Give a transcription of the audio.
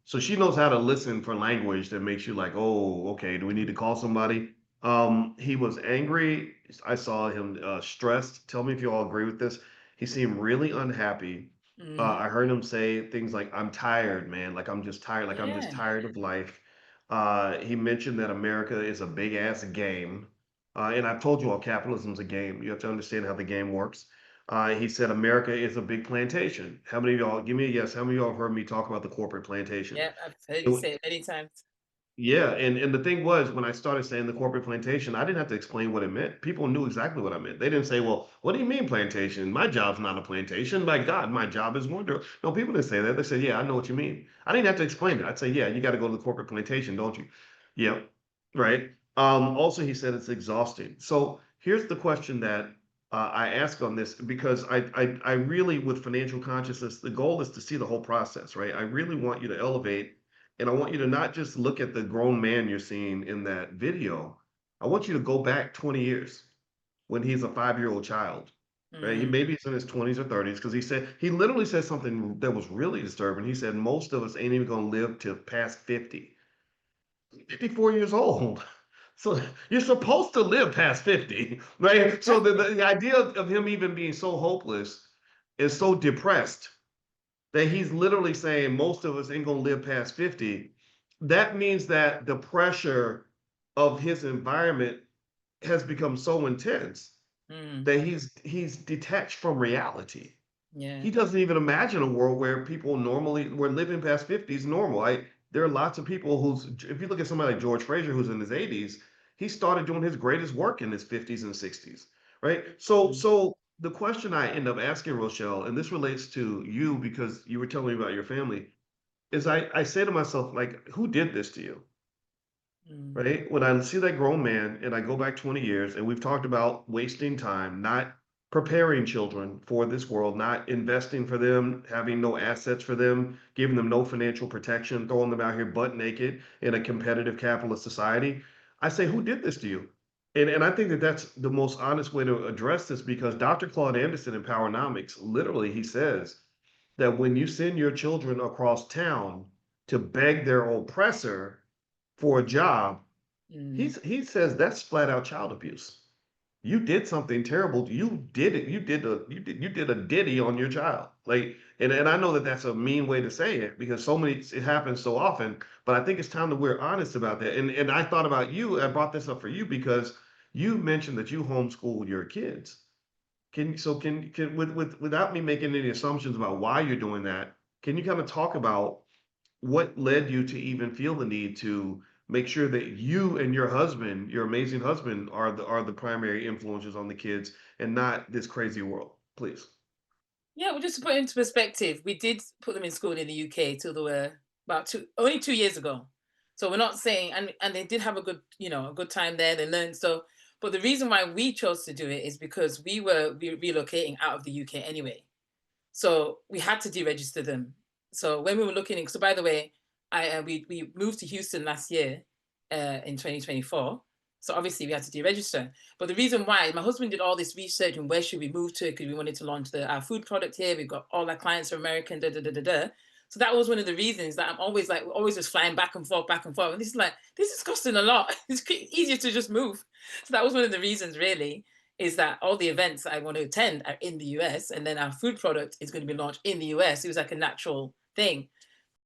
So she knows how to listen for language that makes you like, oh, okay, do we need to call somebody? He was angry. I saw him stressed. Tell me if you all agree with this. He seemed really unhappy. Mm-hmm. I heard him say things like, I'm tired, man. Like, I'm just tired. Like, I'm just Yeah. tired of life. He mentioned that America is a big ass game. And I've told you all capitalism's a game. You have to understand how the game works. He said America is a big plantation. How many of y'all, give me a yes, how many of y'all have heard me talk about the corporate plantation? Yeah. I've heard you say it many times. Yeah, and the thing was, when I started saying the corporate plantation, I didn't have to explain what it meant. People knew exactly what I meant. They didn't say, "Well, what do you mean plantation? My job's not a plantation. My God, my job is wonder." No, people didn't say that. They said, "Yeah, I know what you mean." I didn't have to explain it. I'd say, "Yeah, you got to go to the corporate plantation, don't you?" Yeah, right. Also, he said it's exhausting. So here's the question that I ask on this because I really, with financial consciousness, the goal is to see the whole process, right? I really want you to elevate and I want you to not just look at the grown man you're seeing in that video. I want you to go back 20 years when he's a 5-year-old child. Right? He Mm. maybe he's in his 20s or 30s because he literally said something that was really disturbing. He said most of us ain't even gonna live to past 50. 54 years old. So you're supposed to live past 50, right? So the, Exactly. the idea of him even being so hopeless is so depressed that he's literally saying most of us ain't gonna live past 50. That means that the pressure of his environment has become so intense Mm. that he's detached from reality. Yeah. He doesn't even imagine a world where people normally where living past 50 is normal. There are lots of people who's if you look at somebody like George Fraser who's in his 80s, he started doing his greatest work in his 50s and 60s, right? So Mm. so the question I end up asking Rochelle, and this relates to you because you were telling me about your family, is I say to myself, like, who did this to you? Mm. Right? When I see that grown man and I go back 20 years and we've talked about wasting time, not preparing children for this world, not investing for them, having no assets for them, giving them no financial protection, throwing them out here butt naked in a competitive capitalist society. I say, who did this to you? And I think that that's the most honest way to address this because Dr. Claude Anderson in Powernomics, literally, he says that when you send your children across town to beg their oppressor for a job, Mm. he says that's flat out child abuse. You did something terrible. You did it. You did a ditty on your child. Like, and I know that that's a mean way to say it because it happens so often. But I think it's time that we're honest about that. And I thought about you. I brought this up for you because you mentioned that you homeschool your kids. Can without me making any assumptions about why you're doing that, can you kind of talk about what led you to even feel the need to make sure that you and your husband, your amazing husband, are the primary influences on the kids and not this crazy world, please? Yeah, well, just to put it into perspective, we did put them in school in the UK till they were about only 2 years ago. So we're not saying, and they did have a good, a good time there. They learned so, but the reason why we chose to do it is because we were relocating out of the UK anyway. So we had to deregister them. So when we were looking, so by the way, we moved to Houston last year, in 2024. So obviously we had to deregister. But the reason why my husband did all this research and where should we move to because we wanted to launch our food product here. We've got all our clients are American, da da da da da. So that was one of the reasons that I'm always like always just flying back and forth, back and forth. And this is costing a lot. It's easier to just move. So that was one of the reasons really is that all the events I want to attend are in the US and then our food product is going to be launched in the US. It was like a natural thing.